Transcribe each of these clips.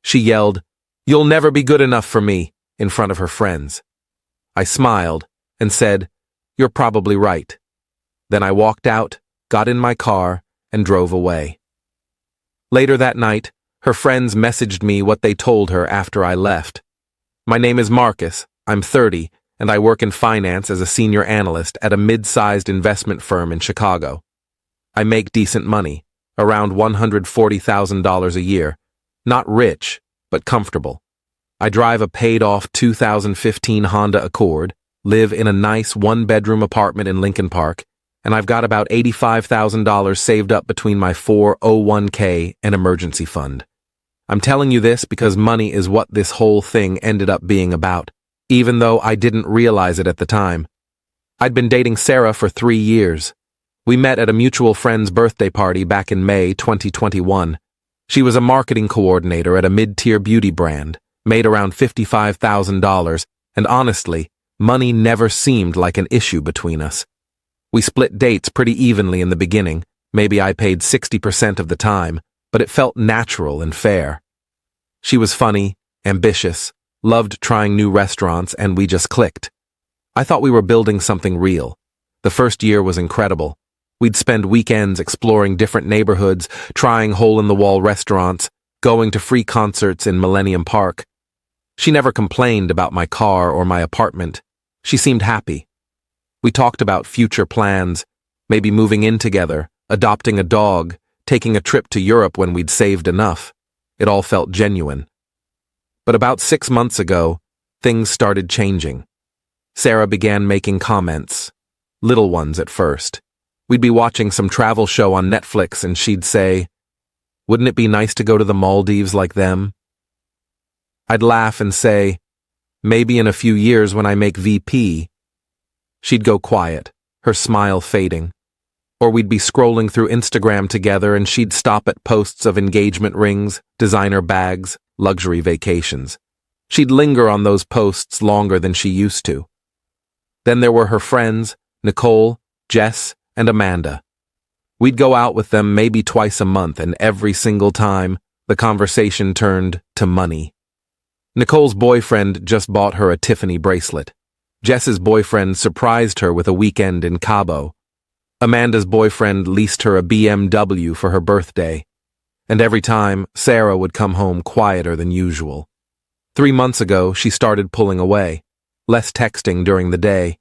She yelled, "You'll never be good enough for me," in front of her friends. I smiled and said, "You're probably right." Then I walked out, got in my car, and drove away. Later that night, her friends messaged me what they told her after I left. "My name is Marcus, I'm 30, and I work in finance as a senior analyst at a mid-sized investment firm in Chicago. I make decent money, around $140,000 a year. Not rich, but comfortable. I drive a paid-off 2015 Honda Accord, live in a nice one-bedroom apartment in Lincoln Park, and I've got about $85,000 saved up between my 401k and emergency fund. I'm telling you this because money is what this whole thing ended up being about, even though I didn't realize it at the time. I'd been dating Sarah for 3 years. We met at a mutual friend's birthday party back in May 2021. She was a marketing coordinator at a mid-tier beauty brand, made around $55,000, and honestly, money never seemed like an issue between us. We split dates pretty evenly in the beginning. Maybe I paid 60% of the time, but it felt natural and fair. She was funny, ambitious, loved trying new restaurants, and we just clicked. I thought we were building something real. The first year was incredible. We'd spend weekends exploring different neighborhoods, trying hole-in-the-wall restaurants, going to free concerts in Millennium Park. She never complained about my car or my apartment. She seemed happy. We talked about future plans, maybe moving in together, adopting a dog, taking a trip to Europe when we'd saved enough. It all felt genuine. But about 6 months ago, things started changing. Sarah began making comments, little ones at first. We'd be watching some travel show on Netflix and she'd say, "Wouldn't it be nice to go to the Maldives like them?" I'd laugh and say, "Maybe in a few years when I make VP." She'd go quiet, her smile fading. Or we'd be scrolling through Instagram together and she'd stop at posts of engagement rings, designer bags, luxury vacations. She'd linger on those posts longer than she used to. Then there were her friends, Nicole, Jess, and Amanda. We'd go out with them maybe twice a month, and every single time, the conversation turned to money. Nicole's boyfriend just bought her a Tiffany bracelet. Jess's boyfriend surprised her with a weekend in Cabo. Amanda's boyfriend leased her a BMW for her birthday. And every time, Sarah would come home quieter than usual. 3 months ago, she started pulling away, less texting during the day.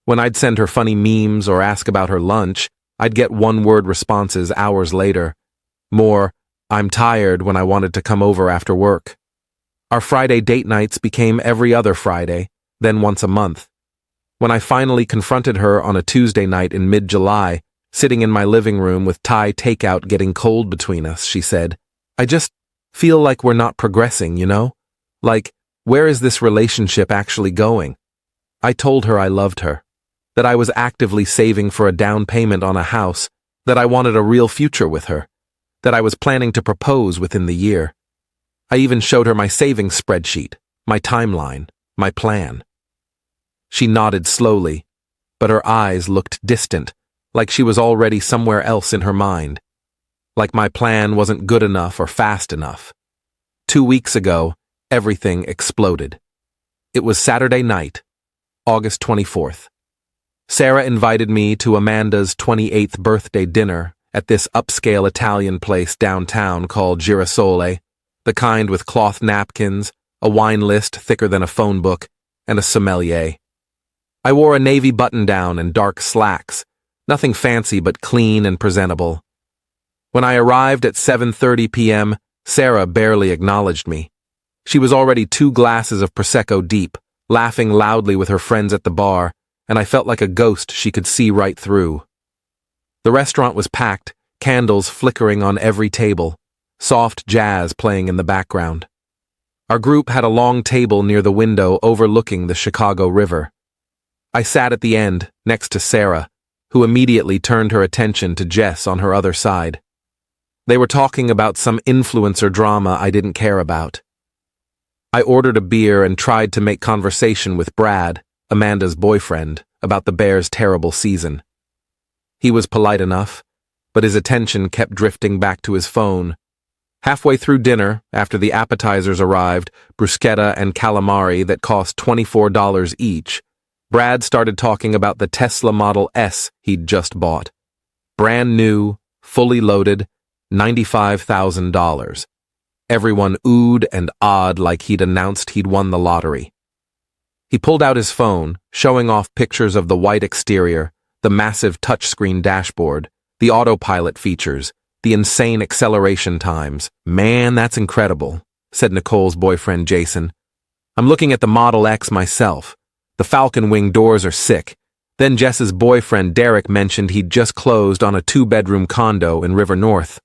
When I'd send her funny memes or ask about her lunch, I'd get one-word responses hours later. More, "I'm tired," when I wanted to come over after work. Our Friday date nights became every other Friday, then once a month. When I finally confronted her on a Tuesday night in mid-July, sitting in my living room with Thai takeout getting cold between us, she said, "I just feel like we're not progressing, you know? Like, where is this relationship actually going?" I told her I loved her, that I was actively saving for a down payment on a house, that I wanted a real future with her, that I was planning to propose within the year. I even showed her my savings spreadsheet, my timeline, my plan. She nodded slowly, but her eyes looked distant, like she was already somewhere else in her mind, like my plan wasn't good enough or fast enough. 2 weeks ago, everything exploded. It was Saturday night, August 24th. Sarah invited me to Amanda's 28th birthday dinner at this upscale Italian place downtown called Girasole, the kind with cloth napkins, a wine list thicker than a phone book, and a sommelier. I wore a navy button-down and dark slacks, nothing fancy but clean and presentable. When I arrived at 7:30 p.m., Sarah barely acknowledged me. She was already 2 glasses of Prosecco deep, laughing loudly with her friends at the bar, and I felt like a ghost she could see right through. The restaurant was packed, candles flickering on every table, soft jazz playing in the background. Our group had a long table near the window overlooking the Chicago River. I sat at the end, next to Sarah, who immediately turned her attention to Jess on her other side. They were talking about some influencer drama I didn't care about. I ordered a beer and tried to make conversation with Brad, Amanda's boyfriend, about the Bears' terrible season. He was polite enough, but his attention kept drifting back to his phone. Halfway through dinner, after the appetizers arrived, bruschetta and calamari that cost $24 each, Brad started talking about the Tesla Model S he'd just bought. Brand new, fully loaded, $95,000. Everyone oohed and awed like he'd announced he'd won the lottery. He pulled out his phone, showing off pictures of the white exterior, the massive touchscreen dashboard, the autopilot features, the insane acceleration times. "Man, that's incredible," said Nicole's boyfriend Jason. "I'm looking at the Model X myself. The Falcon Wing doors are sick." Then Jess's boyfriend Derek mentioned he'd just closed on a 2-bedroom condo in River North.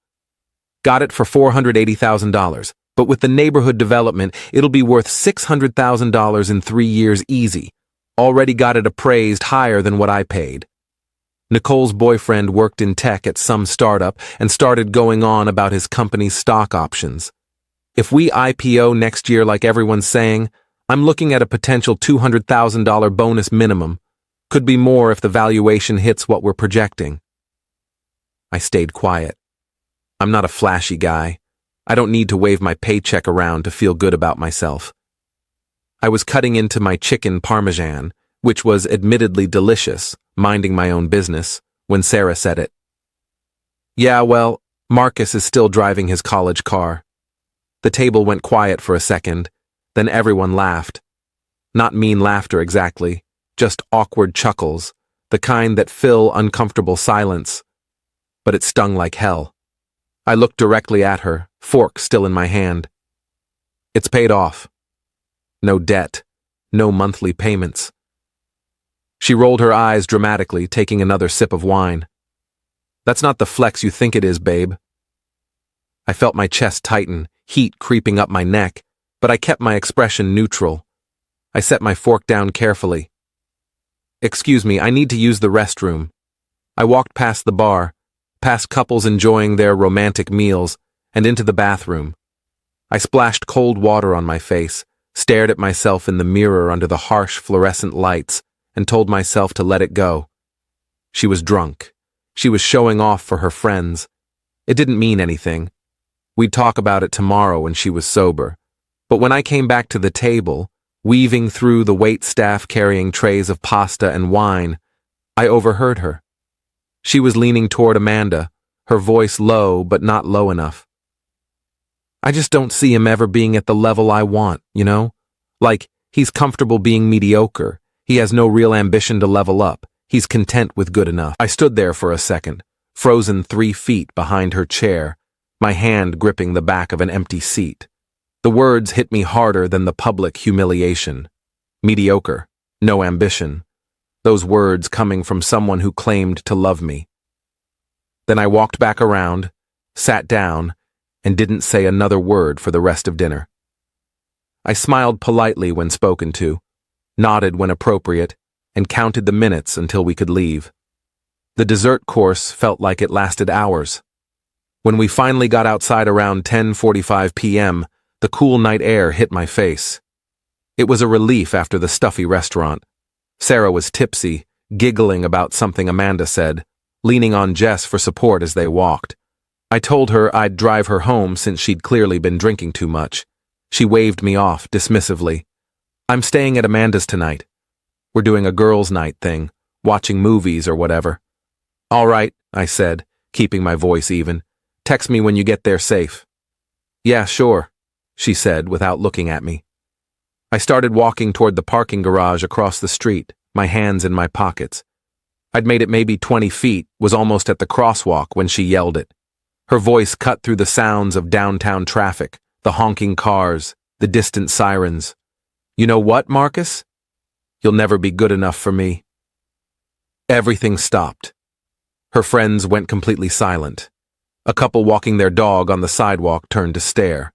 "Got it for $480,000, but with the neighborhood development, it'll be worth $600,000 in 3 years easy. Already got it appraised higher than what I paid." Nicole's boyfriend worked in tech at some startup and started going on about his company's stock options. "If we IPO next year like everyone's saying, I'm looking at a potential $200,000 bonus minimum. Could be more if the valuation hits what we're projecting." I stayed quiet. I'm not a flashy guy. I don't need to wave my paycheck around to feel good about myself. I was cutting into my chicken parmesan, which was admittedly delicious, minding my own business, when Sarah said it. "Yeah, well, Marcus is still driving his college car." The table went quiet for a second, then everyone laughed. Not mean laughter exactly, just awkward chuckles, the kind that fill uncomfortable silence. But it stung like hell. I looked directly at her, fork still in my hand. "It's paid off. No debt, no monthly payments." She rolled her eyes dramatically, taking another sip of wine. "That's not the flex you think it is, babe." I felt my chest tighten, heat creeping up my neck, but I kept my expression neutral. I set my fork down carefully. "Excuse me, I need to use the restroom." I walked past the bar, past couples enjoying their romantic meals, and into the bathroom. I splashed cold water on my face, stared at myself in the mirror under the harsh fluorescent lights, and told myself to let it go. She was drunk. She was showing off for her friends. It didn't mean anything. We'd talk about it tomorrow when she was sober. But when I came back to the table, weaving through the wait staff carrying trays of pasta and wine, I overheard her. She was leaning toward Amanda, her voice low but not low enough. "I just don't see him ever being at the level I want, you know? Like, he's comfortable being mediocre. He has no real ambition to level up. He's content with good enough." I stood there for a second, frozen 3 feet behind her chair, my hand gripping the back of an empty seat. The words hit me harder than the public humiliation. Mediocre, no ambition. Those words coming from someone who claimed to love me. Then I walked back around, sat down, and didn't say another word for the rest of dinner. I smiled politely when spoken to, nodded when appropriate, and counted the minutes until we could leave. The dessert course felt like it lasted hours. When we finally got outside around 10:45 p.m., the cool night air hit my face. It was a relief after the stuffy restaurant. Sarah was tipsy, giggling about something Amanda said, leaning on Jess for support as they walked. I told her I'd drive her home since she'd clearly been drinking too much. She waved me off dismissively. "I'm staying at Amanda's tonight. We're doing a girls' night thing, watching movies or whatever." "All right," I said, keeping my voice even. "Text me when you get there safe." "Yeah, sure," she said without looking at me. I started walking toward the parking garage across the street, my hands in my pockets. I'd made it maybe 20 feet, was almost at the crosswalk when she yelled it. Her voice cut through the sounds of downtown traffic, the honking cars, the distant sirens. "You know what, Marcus? You'll never be good enough for me." Everything stopped. Her friends went completely silent. A couple walking their dog on the sidewalk turned to stare.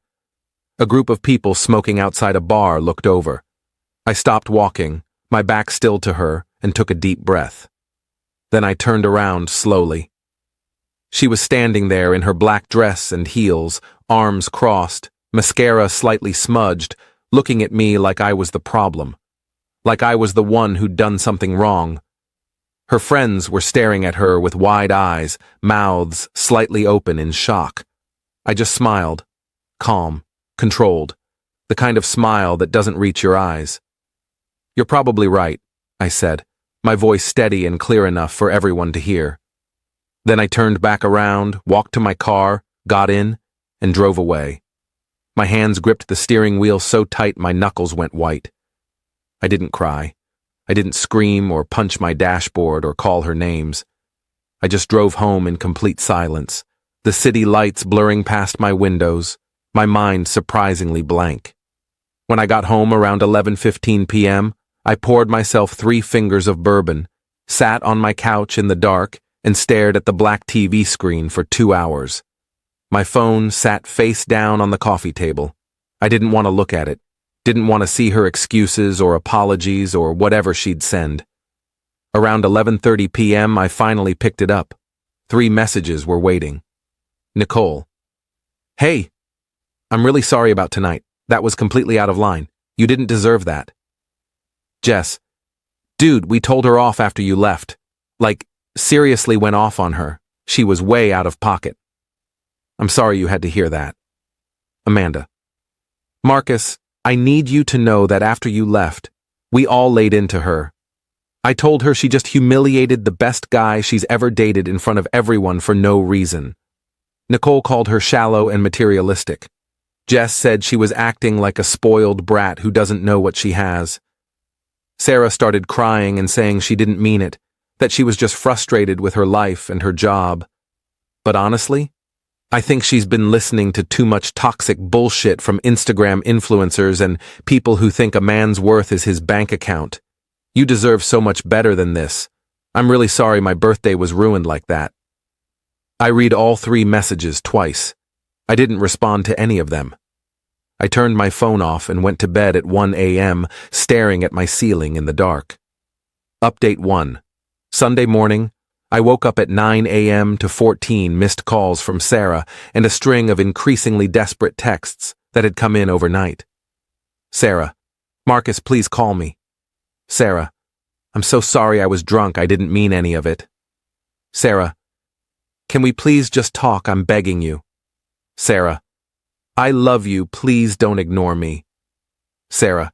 A group of people smoking outside a bar looked over. I stopped walking, my back still to her, and took a deep breath. Then I turned around slowly. She was standing there in her black dress and heels, arms crossed, mascara slightly smudged, looking at me like I was the problem. Like I was the one who'd done something wrong. Her friends were staring at her with wide eyes, mouths slightly open in shock. I just smiled, calm, controlled, the kind of smile that doesn't reach your eyes. "You're probably right," I said, my voice steady and clear enough for everyone to hear. Then I turned back around, walked to my car, got in, and drove away. My hands gripped the steering wheel so tight my knuckles went white. I didn't cry. I didn't scream or punch my dashboard or call her names. I just drove home in complete silence, the city lights blurring past my windows, my mind surprisingly blank. When I got home around 11:15 p.m., I poured myself 3 fingers of bourbon, sat on my couch in the dark, and stared at the black TV screen for 2 hours. My phone sat face down on the coffee table. I didn't want to look at it, didn't want to see her excuses or apologies or whatever she'd send. Around 11:30 p.m., I finally picked it up. 3 messages were waiting. Nicole. "Hey, I'm really sorry about tonight. That was completely out of line. You didn't deserve that." Jess. "Dude, we told her off after you left. Like, seriously went off on her. She was way out of pocket. I'm sorry you had to hear that." Amanda. "Marcus, I need you to know that after you left, we all laid into her. I told her she just humiliated the best guy she's ever dated in front of everyone for no reason. Nicole called her shallow and materialistic. Jess said she was acting like a spoiled brat who doesn't know what she has. Sarah started crying and saying she didn't mean it, that she was just frustrated with her life and her job. But honestly, I think she's been listening to too much toxic bullshit from Instagram influencers and people who think a man's worth is his bank account. You deserve so much better than this. I'm really sorry my birthday was ruined like that." I read all 3 messages twice. I didn't respond to any of them. I turned my phone off and went to bed at 1 a.m., staring at my ceiling in the dark. Update 1. Sunday morning, I woke up at 9 a.m. to 14 missed calls from Sarah and a string of increasingly desperate texts that had come in overnight. Sarah. "Marcus, please call me." Sarah. "I'm so sorry I was drunk. I didn't mean any of it." Sarah. "Can we please just talk? I'm begging you." Sarah. "I love you. Please don't ignore me." Sarah.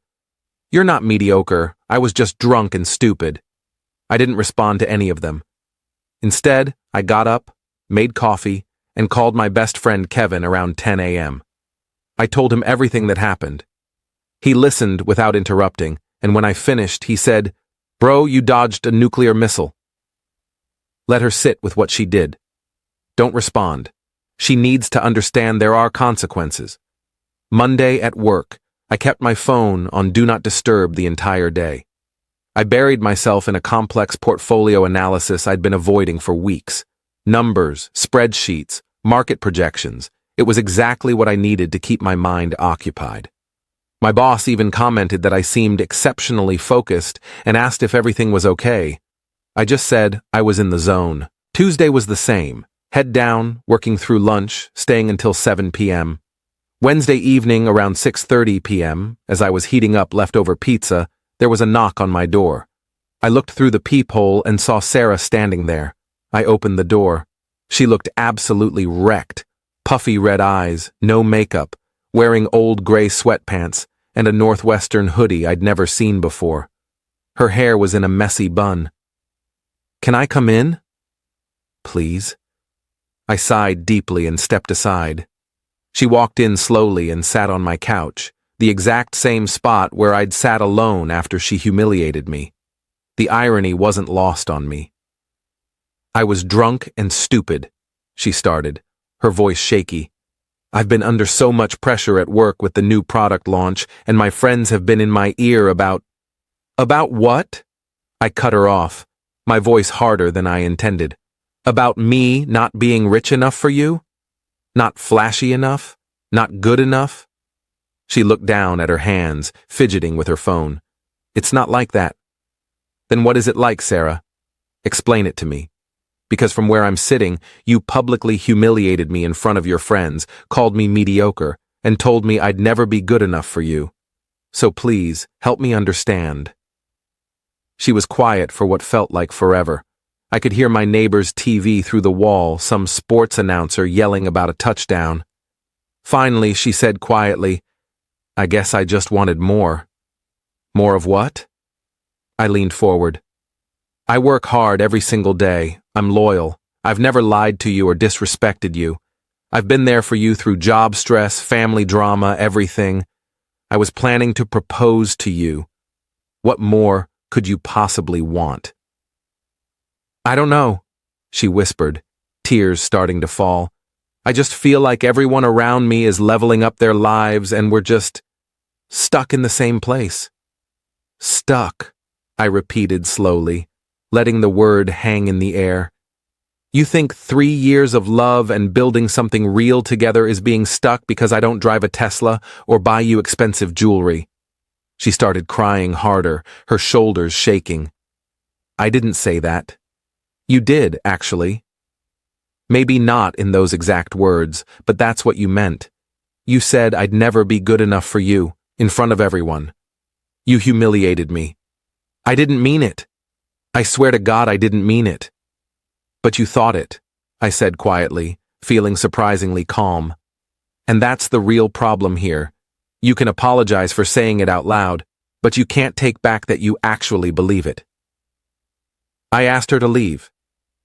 "You're not mediocre. I was just drunk and stupid." I didn't respond to any of them. Instead, I got up, made coffee, and called my best friend Kevin around 10 a.m. I told him everything that happened. He listened without interrupting, and when I finished, he said, "Bro, you dodged a nuclear missile." Let her sit with what she did. Don't respond. She needs to understand there are consequences. Monday at work, I kept my phone on Do Not Disturb the entire day. I buried myself in a complex portfolio analysis I'd been avoiding for weeks. Numbers, spreadsheets, market projections. It was exactly what I needed to keep my mind occupied. My boss even commented that I seemed exceptionally focused and asked if everything was okay. I just said I was in the zone. Tuesday was the same. Head down, working through lunch, staying until 7 p.m. Wednesday evening around 6:30 p.m., as I was heating up leftover pizza, there was a knock on my door. I looked through the peephole and saw Sarah standing there. I opened the door. She looked absolutely wrecked. Puffy red eyes, no makeup, wearing old gray sweatpants, and a Northwestern hoodie I'd never seen before. Her hair was in a messy bun. "Can I come in?" "Please." I sighed deeply and stepped aside. She walked in slowly and sat on my couch, the exact same spot where I'd sat alone after she humiliated me. The irony wasn't lost on me. "I was drunk and stupid," she started, her voice shaky. "I've been under so much pressure at work with the new product launch, and my friends have been in my ear about—" "About what?" I cut her off, my voice harder than I intended. "About me not being rich enough for you? Not flashy enough? Not good enough?" She looked down at her hands, fidgeting with her phone. "It's not like that." "Then what is it like, Sarah? Explain it to me. Because from where I'm sitting, you publicly humiliated me in front of your friends, called me mediocre, and told me I'd never be good enough for you. So please, help me understand." She was quiet for what felt like forever. I could hear my neighbor's TV through the wall, some sports announcer yelling about a touchdown. Finally, she said quietly, "I guess I just wanted more." "More of what?" I leaned forward. "I work hard every single day. I'm loyal. I've never lied to you or disrespected you. I've been there for you through job stress, family drama, everything. I was planning to propose to you. What more could you possibly want?" "I don't know," she whispered, tears starting to fall. "I just feel like everyone around me is leveling up their lives and we're just stuck in the same place." "Stuck," I repeated slowly, letting the word hang in the air. "You think 3 years of love and building something real together is being stuck because I don't drive a Tesla or buy you expensive jewelry?" She started crying harder, her shoulders shaking. "I didn't say that." "You did, actually. Maybe not in those exact words, but that's what you meant. You said I'd never be good enough for you, in front of everyone. You humiliated me. I didn't mean it. I swear to God I didn't mean it." "But you thought it," I said quietly, feeling surprisingly calm. "And that's the real problem here. You can apologize for saying it out loud, but you can't take back that you actually believe it." I asked her to leave.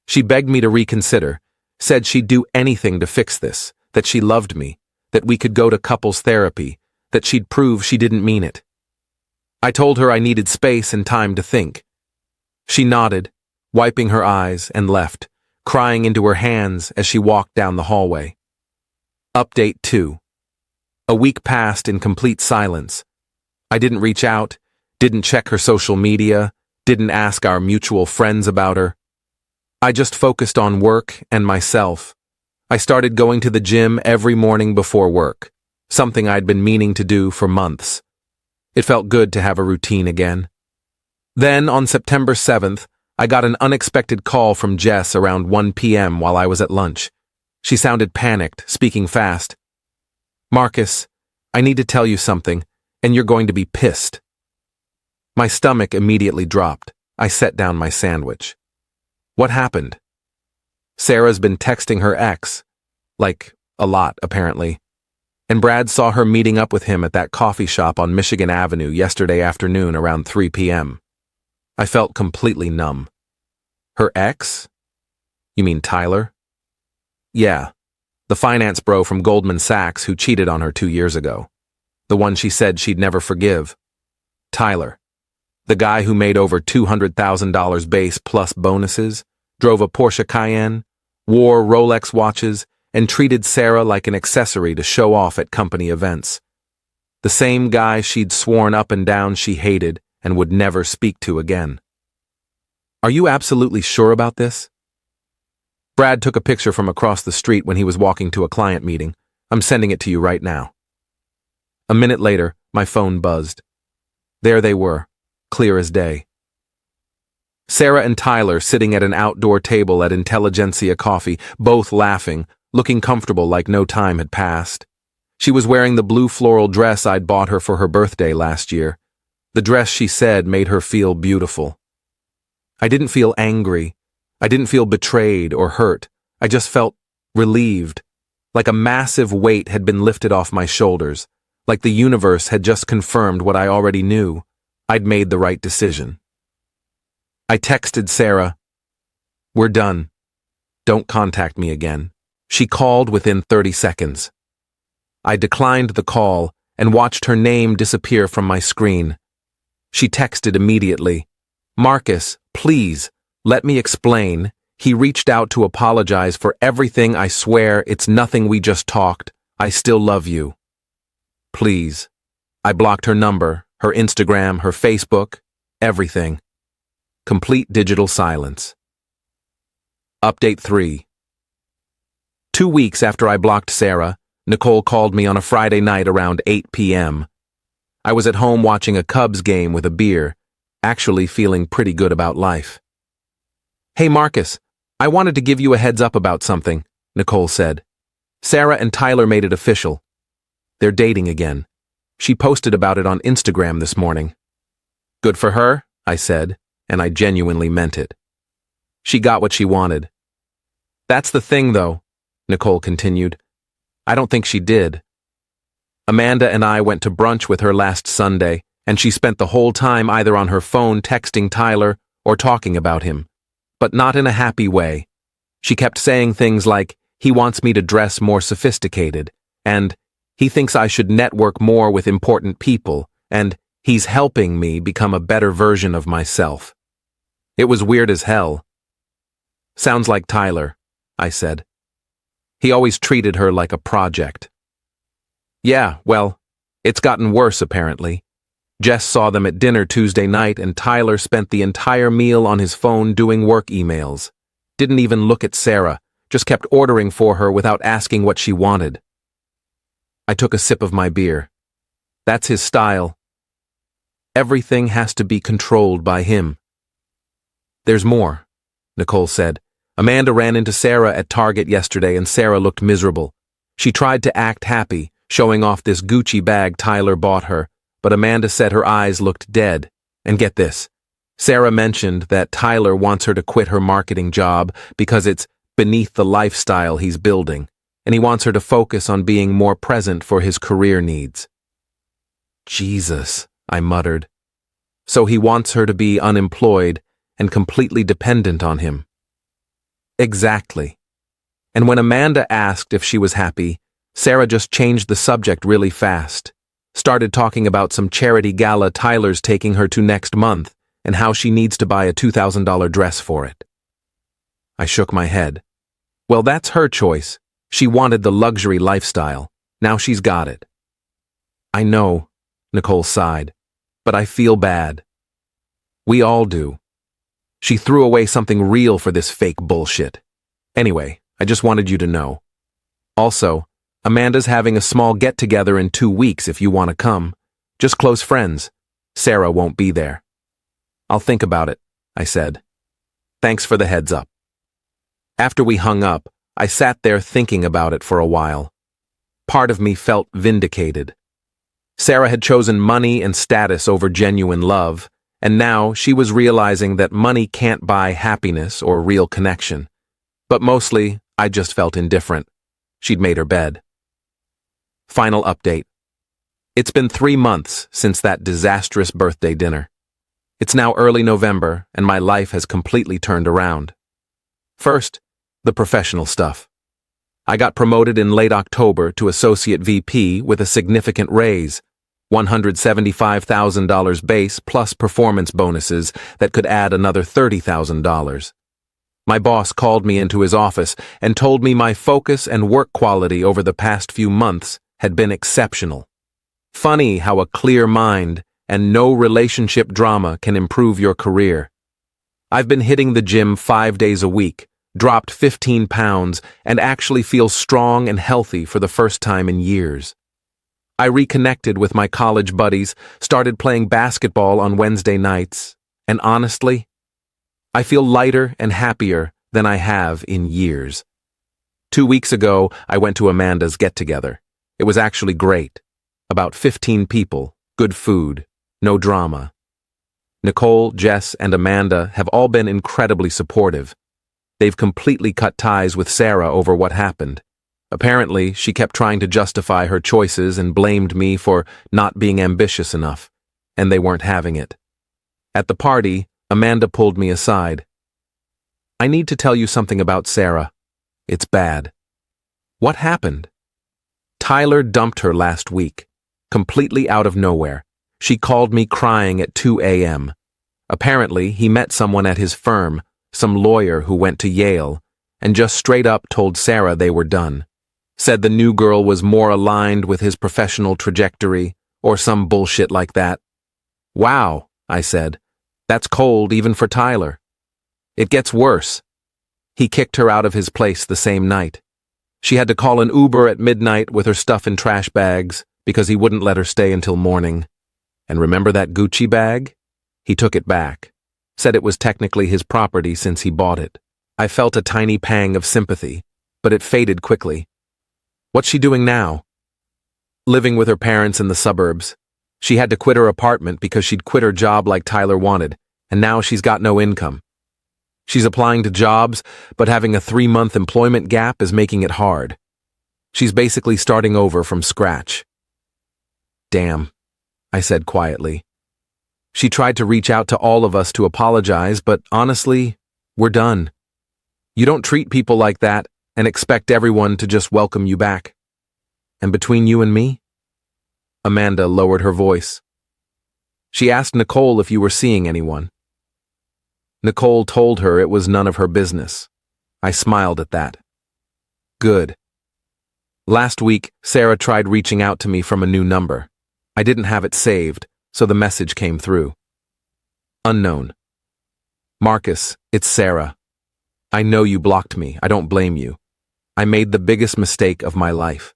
She begged me to reconsider, said she'd do anything to fix this, that she loved me, that we could go to couples therapy, that she'd prove she didn't mean it. I told her I needed space and time to think. She nodded, wiping her eyes, and left, crying into her hands as she walked down the hallway. Update 2. A week passed in complete silence. I didn't reach out, didn't check her social media, didn't ask our mutual friends about her. I just focused on work and myself. I started going to the gym every morning before work, something I'd been meaning to do for months. It felt good to have a routine again. Then, on September 7th, I got an unexpected call from Jess around 1 p.m. while I was at lunch. She sounded panicked, speaking fast. "Marcus, I need to tell you something, and you're going to be pissed." My stomach immediately dropped. I set down my sandwich. "What happened?" "Sarah's been texting her ex. Like, a lot, apparently. And Brad saw her meeting up with him at that coffee shop on Michigan Avenue yesterday afternoon around 3 p.m. I felt completely numb. "Her ex? You mean Tyler?" "Yeah, the finance bro from Goldman Sachs who cheated on her 2 years ago. The one she said she'd never forgive. Tyler. The guy who made over $200,000 base plus bonuses, drove a Porsche Cayenne, wore Rolex watches, and treated Sarah like an accessory to show off at company events. The same guy she'd sworn up and down she hated and would never speak to again." "Are you absolutely sure about this?" "Brad took a picture from across the street when he was walking to a client meeting. I'm sending it to you right now." A minute later, my phone buzzed. There they were, clear as day. Sarah and Tyler sitting at an outdoor table at Intelligentsia Coffee, both laughing, looking comfortable like no time had passed. She was wearing the blue floral dress I'd bought her for her birthday last year. The dress, she said, made her feel beautiful. I didn't feel angry. I didn't feel betrayed or hurt. I just felt relieved, like a massive weight had been lifted off my shoulders, like the universe had just confirmed what I already knew. I'd made the right decision. I texted Sarah, "We're done. Don't contact me again." She called within 30 seconds. I declined the call and watched her name disappear from my screen. She texted immediately, "Marcus, please, let me explain. He reached out to apologize for everything. I swear it's nothing, we just talked. I still love you. Please." I blocked her number, her Instagram, her Facebook, everything. Complete digital silence. Update 3. 2 weeks after I blocked Sarah, Nicole called me on a Friday night around 8 p.m. I was at home watching a Cubs game with a beer, actually feeling pretty good about life. "Hey Marcus, I wanted to give you a heads up about something," Nicole said. "Sarah and Tyler made it official. They're dating again. She posted about it on Instagram this morning." "Good for her," I said, and I genuinely meant it. She got what she wanted. "That's the thing, though," Nicole continued. "I don't think she did. Amanda and I went to brunch with her last Sunday, and she spent the whole time either on her phone texting Tyler or talking about him, but not in a happy way. She kept saying things like, he wants me to dress more sophisticated, and he thinks I should network more with important people, and he's helping me become a better version of myself. It was weird as hell. Sounds like Tyler, I said. He always treated her like a project. Yeah, well, it's gotten worse apparently. Jess saw them at dinner Tuesday night and Tyler spent the entire meal on his phone doing work emails. Didn't even look at Sarah, just kept ordering for her without asking what she wanted. I took a sip of my beer. That's his style. Everything has to be controlled by him. There's more, Nicole said. Amanda ran into Sarah at Target yesterday and Sarah looked miserable. She tried to act happy, showing off this Gucci bag Tyler bought her, but Amanda said her eyes looked dead. And get this, Sarah mentioned that Tyler wants her to quit her marketing job because it's beneath the lifestyle he's building, and he wants her to focus on being more present for his career needs. Jesus, I muttered. So he wants her to be unemployed and completely dependent on him. Exactly. And when Amanda asked if she was happy, Sarah just changed the subject really fast. Started talking about some charity gala Tyler's taking her to next month and how she needs to buy a $2,000 dress for it. I shook my head. Well, that's her choice. She wanted the luxury lifestyle. Now she's got it. I know, Nicole sighed, but I feel bad. We all do. She threw away something real for this fake bullshit. Anyway, I just wanted you to know. Also, Amanda's having a small get-together in 2 weeks if you want to come. Just close friends. Sarah won't be there. I'll think about it, I said. Thanks for the heads up. After we hung up, I sat there thinking about it for a while. Part of me felt vindicated. Sarah had chosen money and status over genuine love, and now she was realizing that money can't buy happiness or real connection. But mostly, I just felt indifferent. She'd made her bed. Final update. It's been 3 months since that disastrous birthday dinner. It's now early November, and my life has completely turned around. First, the professional stuff. I got promoted in late October to Associate VP with a significant raise, $175,000 base plus performance bonuses that could add another $30,000. My boss called me into his office and told me my focus and work quality over the past few months had been exceptional. Funny how a clear mind and no relationship drama can improve your career. I've been hitting the gym 5 days a week, dropped 15 pounds, and actually feel strong and healthy for the first time in years. I reconnected with my college buddies, started playing basketball on Wednesday nights, and honestly, I feel lighter and happier than I have in years. 2 weeks ago, I went to Amanda's get-together. It was actually great. About 15 people, good food, no drama. Nicole, Jess, and Amanda have all been incredibly supportive. They've completely cut ties with Sarah over what happened. Apparently, she kept trying to justify her choices and blamed me for not being ambitious enough, and they weren't having it. At the party, Amanda pulled me aside. I need to tell you something about Sarah. It's bad. What happened? Tyler dumped her last week, completely out of nowhere. She called me crying at 2 a.m. Apparently, he met someone at his firm, some lawyer who went to Yale, and just straight up told Sarah they were done. Said the new girl was more aligned with his professional trajectory, or some bullshit like that. Wow, I said. That's cold even for Tyler. It gets worse. He kicked her out of his place the same night. She had to call an Uber at midnight with her stuff in trash bags because he wouldn't let her stay until morning. And remember that Gucci bag? He took it back. Said it was technically his property since he bought it. I felt a tiny pang of sympathy, but it faded quickly. What's she doing now? Living with her parents in the suburbs. She had to quit her apartment because she'd quit her job like Tyler wanted, and now she's got no income. She's applying to jobs, but having a 3-month employment gap is making it hard. She's basically starting over from scratch. Damn, I said quietly. She tried to reach out to all of us to apologize, but honestly, we're done. You don't treat people like that and expect everyone to just welcome you back. And between you and me? Amanda lowered her voice. She asked Nicole if you were seeing anyone. Nicole told her it was none of her business. I smiled at that. Good. Last week, Sarah tried reaching out to me from a new number. I didn't have it saved, so the message came through. Unknown. Marcus, it's Sarah. I know you blocked me. I don't blame you. I made the biggest mistake of my life.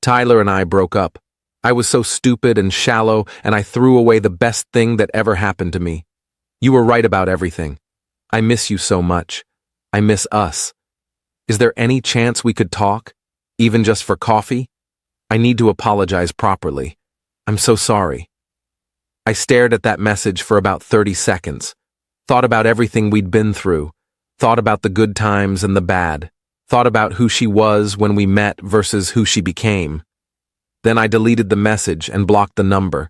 Tyler and I broke up. I was so stupid and shallow, and I threw away the best thing that ever happened to me. You were right about everything. I miss you so much. I miss us. Is there any chance we could talk, even just for coffee? I need to apologize properly. I'm so sorry. I stared at that message for about 30 seconds, thought about everything we'd been through, thought about the good times and the bad, thought about who she was when we met versus who she became. Then I deleted the message and blocked the number.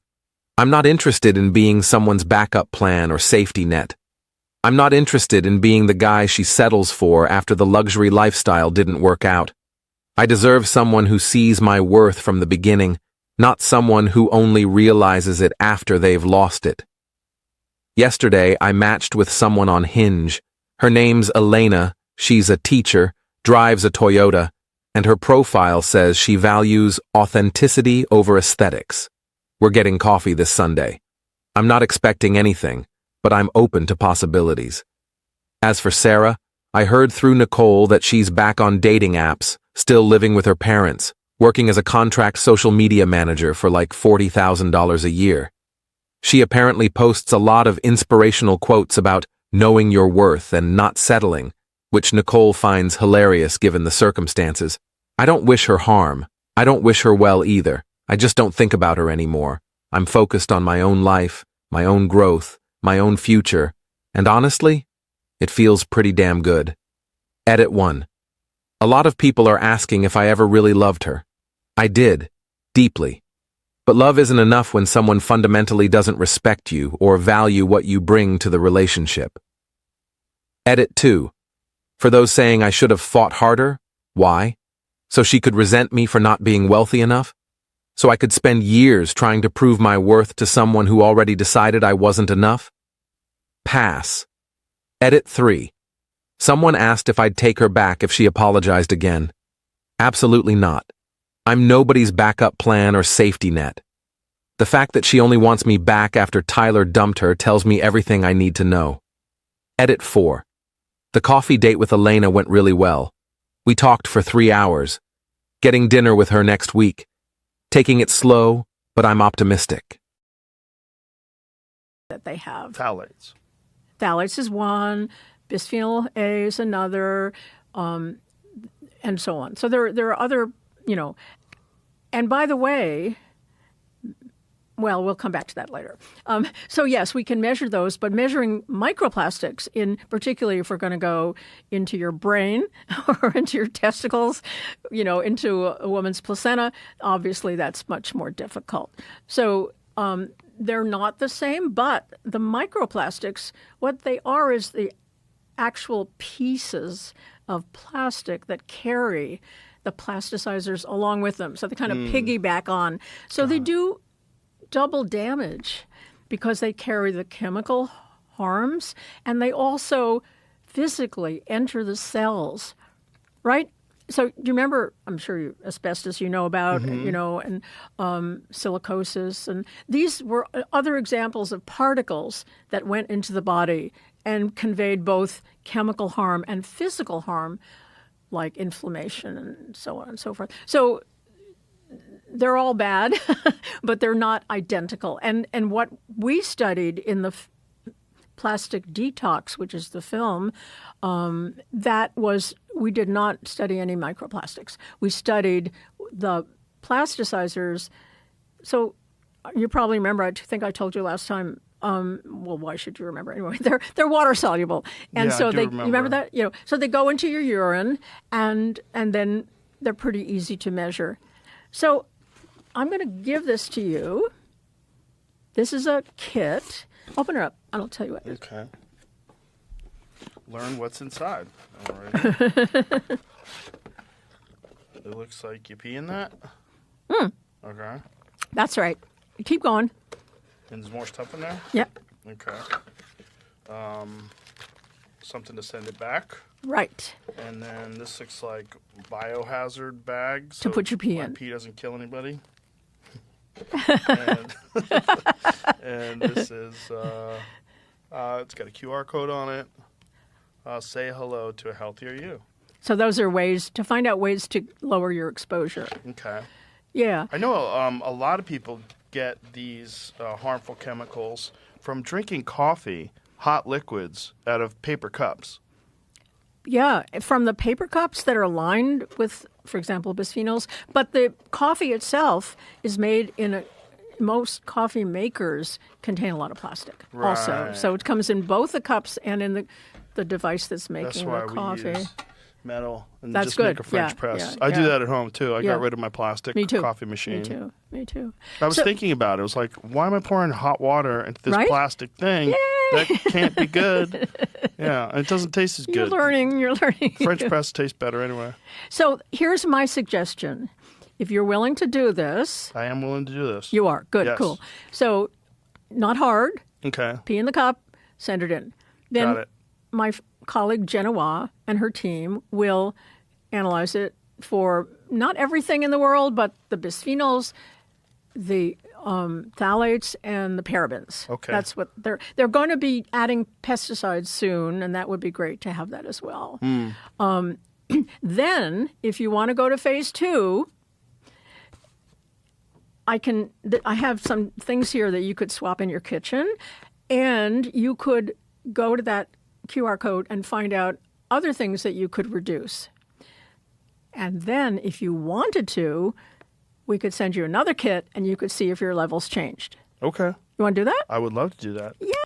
I'm not interested in being someone's backup plan or safety net. I'm not interested in being the guy she settles for after the luxury lifestyle didn't work out. I deserve someone who sees my worth from the beginning, not someone who only realizes it after they've lost it. Yesterday, I matched with someone on Hinge. Her name's Elena, she's a teacher, drives a Toyota, and her profile says she values authenticity over aesthetics. We're getting coffee this Sunday. I'm not expecting anything, but I'm open to possibilities. As for Sarah, I heard through Nicole that she's back on dating apps, still living with her parents, working as a contract social media manager for like $40,000 a year. She apparently posts a lot of inspirational quotes about knowing your worth and not settling, which Nicole finds hilarious given the circumstances. I don't wish her harm. I don't wish her well either. I just don't think about her anymore. I'm focused on my own life, my own growth, my own future, and honestly, it feels pretty damn good. Edit 1. A lot of people are asking if I ever really loved her. I did, deeply. But love isn't enough when someone fundamentally doesn't respect you or value what you bring to the relationship. Edit 2. For those saying I should have fought harder, why? So she could resent me for not being wealthy enough? So I could spend years trying to prove my worth to someone who already decided I wasn't enough? Pass. Edit 3. Someone asked if I'd take her back if she apologized again. Absolutely not. I'm nobody's backup plan or safety net. The fact that she only wants me back after Tyler dumped her tells me everything I need to know. Edit 4. The coffee date with Elena went really well. We talked for 3 hours. Getting dinner with her next week. Taking it slow, but I'm optimistic. That they have. Phthalates. Phthalates is one, bisphenol A is another, and so on. So there are other, and by the way, well, we'll come back to that later. So yes, we can measure those, but measuring microplastics, particularly if we're going to go into your brain or into your testicles, into a woman's placenta, obviously that's much more difficult. So they're not the same, but the microplastics, what they are is the actual pieces of plastic that carry the plasticizers along with them. So they kind of piggyback on. So they do double damage because they carry the chemical harms and they also physically enter the cells, right? So do you remember, I'm sure asbestos you know about, and silicosis, and these were other examples of particles that went into the body and conveyed both chemical harm and physical harm, like inflammation and so on and so forth. So they're all bad, but they're not identical. And what we studied in the Plastic Detox, which is the film, we did not study any microplastics. We studied the plasticizers. So you probably remember, I think I told you last time, well, why should you remember anyway? They're water soluble. And yeah, so I do remember. you remember that? So they go into your urine and then they're pretty easy to measure. So I'm going to give this to you. This is a kit. Open her up. I don't tell you what. Okay. Learn what's inside. All right. It looks like you pee in that. Okay. That's right. Keep going. And there's more stuff in there. Yep. Okay. Something to send it back. Right. And then this looks like biohazard bags To put your pee my in. pee doesn't kill anybody. and, and this is it's got a QR code on it. Say hello to a healthier you. So those are ways to find out ways to lower your exposure. Okay. Yeah. I know a lot of people get these harmful chemicals from drinking coffee, hot liquids, out of paper cups. Yeah, from the paper cups that are lined with, for example, bisphenols. But the coffee itself is made most coffee makers contain a lot of plastic also. Right. So it comes in both the cups and in the device that's making That's why the coffee. we use metal and That's just good. make a French Yeah, press. yeah, I do yeah. that at home too. I Yeah. got rid of my plastic Me too. coffee machine. Me too. Me too. I was So- thinking about it. It was like, why am I pouring hot water into this Right? plastic thing? That can't be good. Yeah, and it doesn't taste as You're good. learning. You're learning. French press tastes better anyway. So here's my suggestion. If you're willing to do this, I am willing to do this. you are. Good, Yes. cool. So not hard. Okay, Pee in the cup, send it in. Then got it. my colleague Genoa and her team will analyze it for not everything in the world, but the bisphenols, the phthalates, and the parabens. Okay. That's what they're going to be adding pesticides soon, and that would be great to have that as well. Then, if you want to go to phase 2, I have some things here that you could swap in your kitchen, and you could go to that QR code and find out other things that you could reduce. And then, if you wanted to, we could send you another kit, and you could see if your levels changed. Okay, You want to do that? I would love to do that. Yeah.